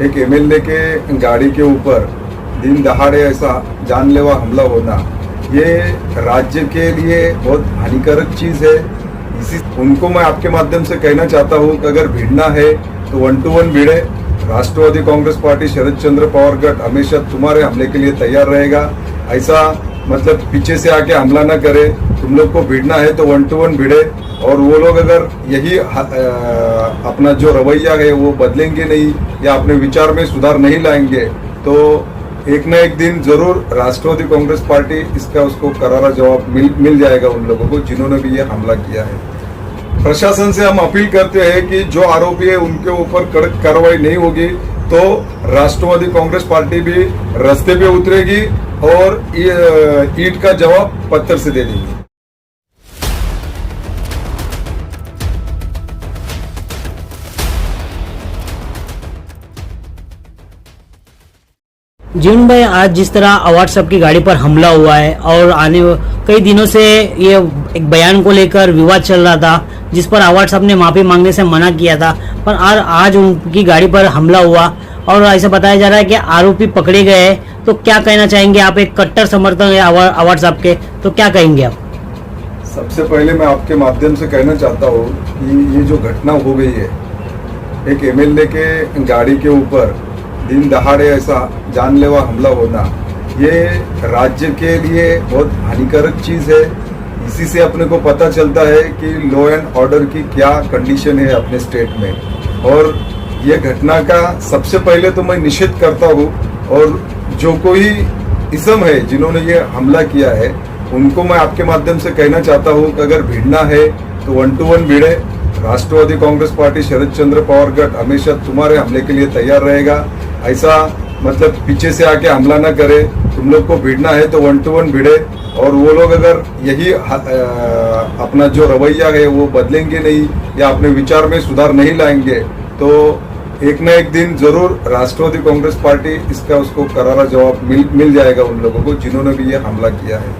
एक एमएलए के गाड़ी के ऊपर दिन दहाड़े ऐसा जानलेवा हमला होना ये राज्य के लिए बहुत हानिकारक चीज है। इसी उनको मैं आपके माध्यम से कहना चाहता हूँ कि अगर भिड़ना है तो 1 to 1 भिड़े। राष्ट्रवादी कांग्रेस पार्टी शरद चंद्र पवार गठ हमेशा तुम्हारे हमले के लिए तैयार रहेगा। ऐसा मतलब पीछे से आके हमला ना करे। तुम लोग को भिड़ना है तो 1 to 1 भिड़े। और वो लोग अगर यही अपना जो रवैया है वो बदलेंगे नहीं या अपने विचार में सुधार नहीं लाएंगे तो एक न एक दिन जरूर राष्ट्रवादी कांग्रेस पार्टी इसका उसको करारा जवाब मिल जाएगा उन लोगों को जिन्होंने भी ये हमला किया है। प्रशासन से हम अपील करते हैं कि जो आरोपी है उनके ऊपर कड़क कार्रवाई नहीं होगी तो राष्ट्रवादी कांग्रेस पार्टी भी रास्ते पे उतरेगी और ईंट का जवाब पत्थर से दे देगी। जीवन भाई, आज जिस तरह अवार्ड साहब की गाड़ी पर हमला हुआ है और आने कई दिनों से ये एक बयान को लेकर विवाद चल रहा था जिस पर अवार्ड साहब ने माफी मांगने से मना किया था, पर आज उनकी गाड़ी पर हमला हुआ और ऐसा बताया जा रहा है कि आरोपी पकड़े गए हैं। तो क्या कहना चाहेंगे आप? एक कट्टर समर्थक है अवार्ड साहब के, तो क्या कहेंगे आप? सबसे पहले मैं आपके माध्यम से कहना चाहता हूँ कि ये जो घटना हो गई है, एक एमएलए के गाड़ी के ऊपर दिन दहाड़े ऐसा जानलेवा हमला होना ये राज्य के लिए बहुत हानिकारक चीज है। इसी से अपने को पता चलता है कि लॉ एंड ऑर्डर की क्या कंडीशन है अपने स्टेट में। और ये घटना का सबसे पहले तो मैं निषेध करता हूँ और जो कोई इसम है जिन्होंने ये हमला किया है उनको मैं आपके माध्यम से कहना चाहता हूँ कि अगर भिड़ना है तो 1 to 1 भिड़े। राष्ट्रवादी कांग्रेस पार्टी शरद चंद्र पवार गठ हमेशा तुम्हारे हमले के लिए तैयार रहेगा। ऐसा मतलब पीछे से आके हमला ना करे। तुम लोग को भिड़ना है तो 1 to 1 भिड़े। और वो लोग अगर यही अपना जो रवैया है वो बदलेंगे नहीं या अपने विचार में सुधार नहीं लाएंगे तो एक न एक दिन जरूर राष्ट्रवादी कांग्रेस पार्टी इसका उसको करारा जवाब मिल जाएगा उन लोगों को जिन्होंने भी ये हमला किया है।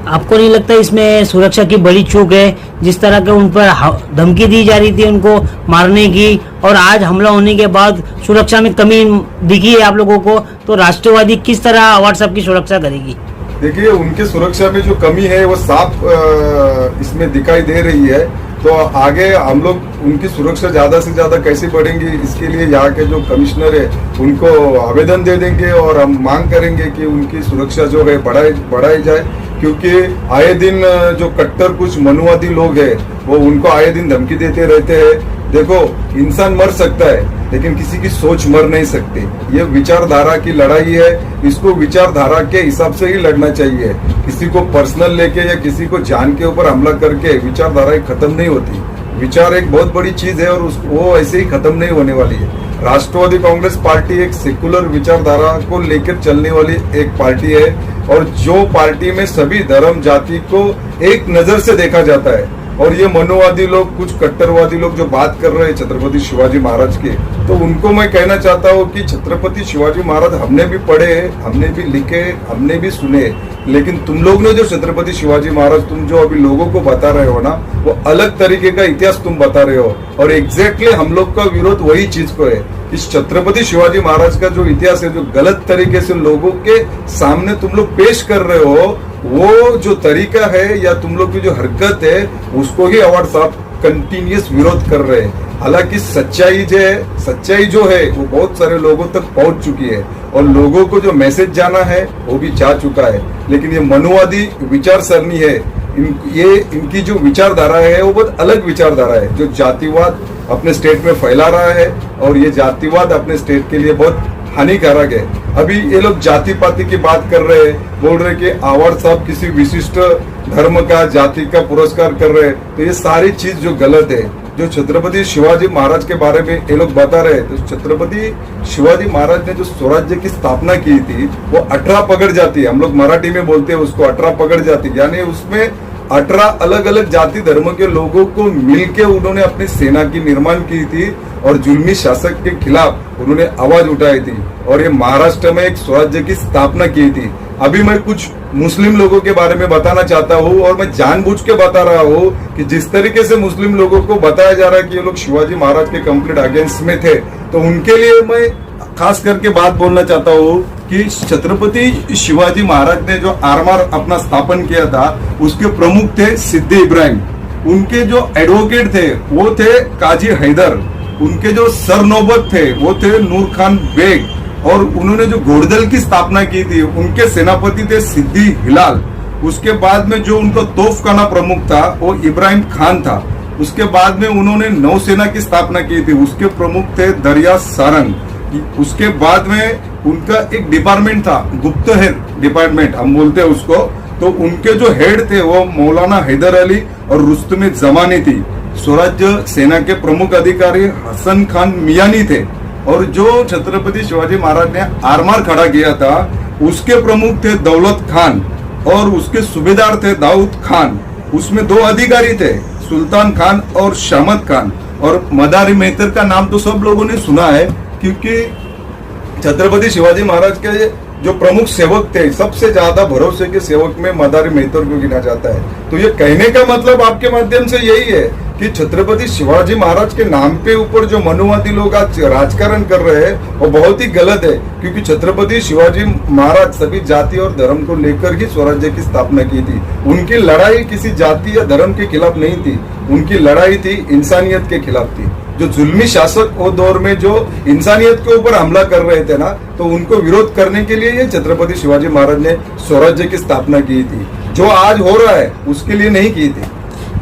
आपको नहीं लगता इसमें सुरक्षा की बड़ी चूक है? जिस तरह के उन पर धमकी दी जा रही थी उनको मारने की और आज हमला होने के बाद सुरक्षा में कमी दिखी है आप लोगों को, तो राष्ट्रवादी किस तरह अवार्ड साहब की सुरक्षा करेगी? देखिए, उनकी सुरक्षा में जो कमी है वो साफ इसमें दिखाई दे रही है। तो आगे हम लोग उनकी सुरक्षा ज्यादा से ज्यादा कैसे बढ़ेंगी इसके लिए यहाँ के जो कमिश्नर है उनको आवेदन दे देंगे और हम मांग करेंगे कि उनकी सुरक्षा जो है बढ़ाई जाए। क्योंकि आए दिन जो कट्टर कुछ मनुवादी लोग हैं वो उनको आए दिन धमकी देते रहते हैं। देखो, इंसान मर सकता है लेकिन किसी की सोच मर नहीं सकती। ये विचारधारा की लड़ाई है, इसको विचारधारा के हिसाब से ही लड़ना चाहिए। किसी को पर्सनल लेके या किसी को जान के ऊपर हमला करके विचारधारा खत्म नहीं होती। विचार एक बहुत बड़ी चीज है और वो ऐसे ही खत्म नहीं होने वाली है। राष्ट्रवादी कांग्रेस पार्टी एक सेकुलर विचारधारा को लेकर चलने वाली एक पार्टी है और जो पार्टी में सभी धर्म जाति को एक नजर से देखा जाता है। और ये मनोवादी लोग, कुछ कट्टरवादी लोग जो बात कर रहे हैं छत्रपति शिवाजी महाराज के, तो उनको मैं कहना चाहता हूँ कि छत्रपति शिवाजी महाराज हमने भी पढ़े, हमने भी लिखे, हमने भी सुने, लेकिन तुम लोग ने जो छत्रपति शिवाजी महाराज तुम जो अभी लोगों को बता रहे हो ना, वो अलग तरीके का इतिहास तुम बता रहे हो। और एग्जैक्टली हम लोग का विरोध वही चीज को है। इस छत्रपति शिवाजी महाराज का जो इतिहास है, जो गलत तरीके से लोगों के सामने तुम लोग पेश कर रहे हो, वो जो तरीका है या तुम लोग की जो हरकत है उसको ही अवार्ड साहब कंटिन्यूस विरोध कर रहे हैं। हालांकि सच्चाई जो है वो बहुत सारे लोगों तक पहुंच चुकी है और लोगों को जो मैसेज जाना है वो भी जा चुका है। लेकिन ये मनुवादी विचार सरणी है, इनकी जो विचारधारा है वो बहुत अलग विचारधारा है, जो जातिवाद अपने स्टेट में फैला रहा है और ये जातिवाद अपने स्टेट के लिए बहुत हानिकारक है। अभी ये लोग जाति पाति की बात कर रहे हैं, बोल रहे कि अवार्ड साहब किसी विशिष्ट धर्म का, जाति का पुरस्कार कर रहे हैं, तो ये सारी चीज जो गलत है। जो छत्रपति शिवाजी महाराज के बारे में ये लोग बता रहे हैं, तो छत्रपति शिवाजी महाराज ने जो स्वराज्य की स्थापना की थी वो 18 पगड़ जाती, हम लोग मराठी में बोलते हैं उसको 18 पगड़ जाती, यानी उसमें 18 अलग अलग जाति धर्म के लोगों को मिलके उन्होंने अपनी सेना की निर्माण की थी और जुल्मी शासक के खिलाफ उन्होंने आवाज उठाई थी और ये महाराष्ट्र में एक स्वराज्य की स्थापना की थी। अभी मैं कुछ मुस्लिम लोगों के बारे में बताना चाहता हूँ और मैं जानबूझ के बता रहा हूँ कि जिस तरीके से मुस्लिम लोगों को बताया जा रहा है कि ये लोग शिवाजी महाराज के कंप्लीट अगेंस्ट में थे, तो उनके लिए मैं खास करके बात बोलना चाहता हूँ कि छत्रपति शिवाजी महाराज ने जो आरमार अपना स्थापन किया था उसके प्रमुख थे सिद्दी इब्राहिम। उनके जो एडवोकेट थे वो थे काजी हैदर। उनके जो सरनौबत थे वो थे नूर खान बेग। और उन्होंने जो घोड़दल की स्थापना की थी उनके सेनापति थे सिद्दी हिलाल। उसके बाद में जो उनका तोफखाना प्रमुख था वो इब्राहिम खान था। उसके बाद में उन्होंने नौसेना की स्थापना की थी, उसके प्रमुख थे दरिया सारंग। उसके बाद में उनका एक डिपार्टमेंट था, गुप्तहेर डिपार्टमेंट हम बोलते हैं उसको। तो उनके जो हेड थे वो मौलाना हैदर अली और रुस्तुम जमानी थी। स्वराज्य सेना के प्रमुख अधिकारी हसन खान मियानी थे। और जो छत्रपति शिवाजी महाराज ने आरमार खड़ा किया था उसके प्रमुख थे दौलत खान और उसके सूबेदार थे दाऊद खान। उसमें दो अधिकारी थे, सुल्तान खान और शामत खान। और मदारी मेहतर का नाम तो सब लोगों ने सुना है क्योंकि छत्रपति शिवाजी महाराज के जो प्रमुख सेवक थे, सबसे ज्यादा भरोसे के सेवक में मदारी मेहतर को गिना जाता है। तो ये कहने का मतलब आपके माध्यम से यही है कि छत्रपति शिवाजी महाराज के नाम पे ऊपर जो मनुवादी लोग आज राजकारण कर रहे हैं वो बहुत ही गलत है। क्योंकि छत्रपति शिवाजी महाराज सभी जाति और धर्म को लेकर ही स्वराज्य की स्थापना की थी। उनकी लड़ाई किसी जाति या धर्म के खिलाफ नहीं थी, उनकी लड़ाई थी इंसानियत के खिलाफ थी। जो जुल्मी शासक वो दौर में जो इंसानियत के ऊपर हमला कर रहे थे ना, तो उनको विरोध करने के लिए ये छत्रपति शिवाजी महाराज ने स्वराज्य की स्थापना की थी। जो आज हो रहा है उसके लिए नहीं की थी।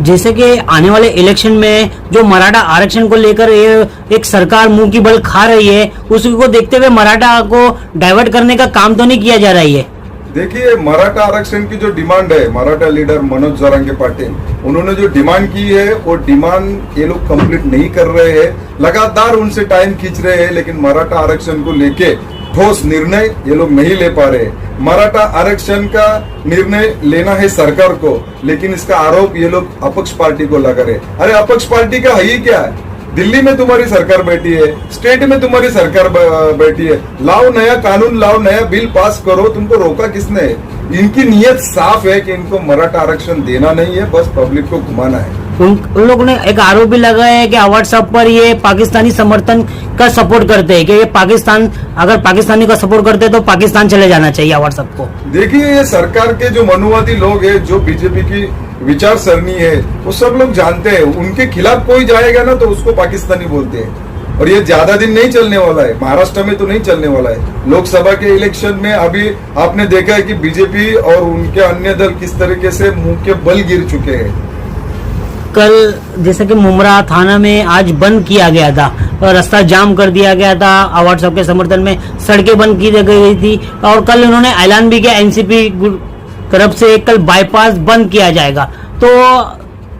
जैसे कि आने वाले इलेक्शन में जो मराठा आरक्षण को लेकर एक सरकार मुंह की बल खा रही है, उसी को देखते हुए मराठा को डाइवर्ट करने का काम तो नहीं किया जा रहा है। देखिए, मराठा आरक्षण की जो डिमांड है, मराठा लीडर मनोज जरांगे पाटिल उन्होंने जो डिमांड की है वो डिमांड ये लोग कंप्लीट नहीं कर रहे हैं। लगातार उनसे टाइम खींच रहे हैं, लेकिन मराठा आरक्षण को लेके ठोस निर्णय ये लोग नहीं ले पा रहे। मराठा आरक्षण का निर्णय लेना है सरकार को, लेकिन इसका आरोप ये लोग अपक्ष पार्टी को लगा रहे। अरे अपक्ष पार्टी का है ही क्या है? दिल्ली में तुम्हारी सरकार बैठी है, स्टेट में तुम्हारी सरकार बैठी है, लाओ नया कानून, लाओ नया बिल पास करो। तुमको रोका किसने? इनकी नीयत साफ है कि इनको मराठा आरक्षण देना नहीं है, बस पब्लिक को घुमाना है। उन लोगों ने एक आरोप भी लगाया है कि व्हाट्सएप पर ये पाकिस्तानी समर्थन का सपोर्ट करते हैं कि ये पाकिस्तान, अगर पाकिस्तानी का सपोर्ट करते हैं तो पाकिस्तान चले जाना चाहिए व्हाट्सएप को। देखिए, ये सरकार के जो मनुवादी लोग हैं, जो बीजेपी की विचार सरणी है, वो सब लोग जानते हैं उनके खिलाफ कोई जाएगा ना तो उसको पाकिस्तानी बोलते हैं। और ये ज्यादा दिन नहीं चलने वाला है, महाराष्ट्र में तो नहीं चलने वाला है। लोकसभा के इलेक्शन में अभी आपने देखा है कि बीजेपी और उनके अन्य दल किस तरीके से मुंह के बल गिर चुके हैं। कल जैसे कि मुमरा थाना में आज बंद किया गया था और रास्ता जाम कर दिया गया था, व्हाट्सएप के समर्थन में सड़कें बंद की गई थी। और कल उन्होंने ऐलान भी किया एनसीपी तरफ से कल बाईपास बंद किया जाएगा। तो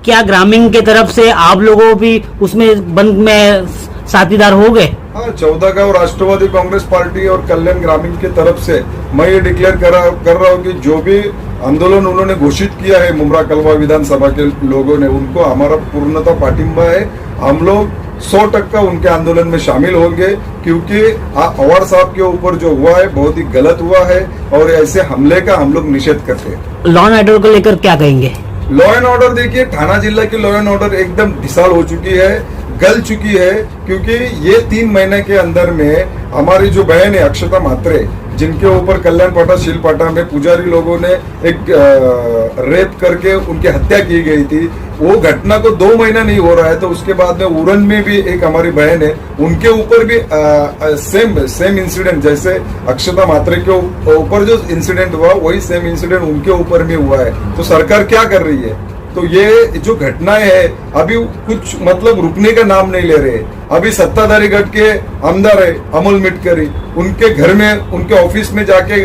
क्या ग्रामीण के तरफ से आप लोगों भी उसमें बंद में साथीदार हो गए? हाँ, 14 गांव राष्ट्रवादी कांग्रेस पार्टी और कल्याण ग्रामीण की तरफ से मैं ये डिक्लेयर कर रहा हूँ कि जो भी आंदोलन उन्होंने घोषित किया है मुमरा कलवा विधानसभा के लोगों ने, उनको हमारा पूर्णतः पाटिंबा है। हम लोग 100% उनके आंदोलन में शामिल होंगे, क्योंकि अवार्ड साहब के ऊपर जो हुआ है बहुत ही गलत हुआ है और ऐसे हमले का हम लोग निषेध करते हैं। लॉ एंड ऑर्डर को लेकर क्या कहेंगे? लॉ एंड ऑर्डर देखिए, थाना जिला की लॉ एंड ऑर्डर एकदम ढिसाल हो चुकी है, गल चुकी है। क्योंकि ये 3 महीने के अंदर में हमारी जो बहन है अक्षता मात्रे, जिनके ऊपर कल्याण पाटा शीलपाटा में पुजारी लोगों ने एक रेप करके उनकी हत्या की गई थी, वो घटना को 2 महीना नहीं हो रहा है। तो उसके बाद में उरन में भी एक हमारी बहन है, उनके ऊपर भी सेम इंसिडेंट, जैसे अक्षता मात्रे के ऊपर जो इंसिडेंट हुआ वही सेम इंसिडेंट उनके ऊपर भी हुआ है। तो सरकार क्या कर रही है? तो ये जो घटनाएं है अभी कुछ मतलब रुकने का नाम नहीं ले रहे। अभी सत्ताधारी गढ़ के आमदार है अमोल मिटकरी, उनके घर में, उनके ऑफिस में जाके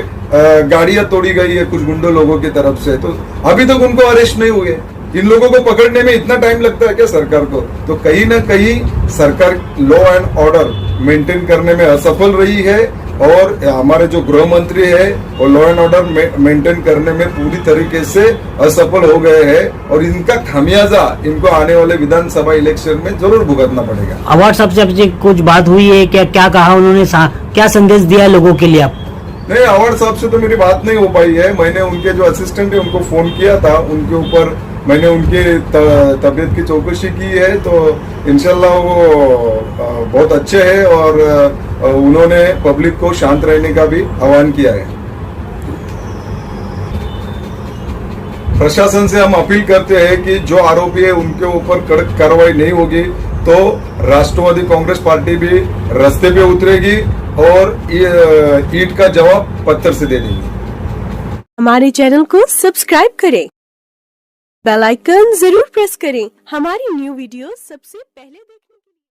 गाड़ियां तोड़ी गई है कुछ गुंडों लोगों की तरफ से। तो अभी तक उनको अरेस्ट नहीं हुए। इन लोगों को पकड़ने में इतना टाइम लगता है क्या सरकार को? तो कहीं ना कहीं सरकार लॉ एंड ऑर्डर मेंटेन करने में असफल रही है और हमारे जो गृह मंत्री है वो लॉ एंड ऑर्डर मेंटेन करने में पूरी तरीके से असफल हो गए हैं और इनका खामियाजा इनको आने वाले विधानसभा इलेक्शन में जरूर भुगतना पड़ेगा। अवार्ड सबसे कुछ बात हुई है क्या? क्या कहा उन्होंने, क्या संदेश दिया लोगों के लिए? आप नहीं, अवार्ड साहब से तो मेरी बात नहीं हो पाई है। मैंने उनके जो असिस्टेंट है उनको फोन किया था, उनके ऊपर मैंने उनकी तबीयत की चौकसी की है, तो इंशाल्लाह वो बहुत अच्छे हैं और उन्होंने पब्लिक को शांत रहने का भी आह्वान किया है। प्रशासन से हम अपील करते हैं कि जो आरोपी है उनके ऊपर कड़क कार्रवाई नहीं होगी तो राष्ट्रवादी कांग्रेस पार्टी भी रास्ते पे उतरेगी और ईंट का जवाब पत्थर से दे देगी। हमारे चैनल को सब्सक्राइब करें, बेल आइकन जरूर प्रेस करें हमारी न्यू वीडियो सबसे पहले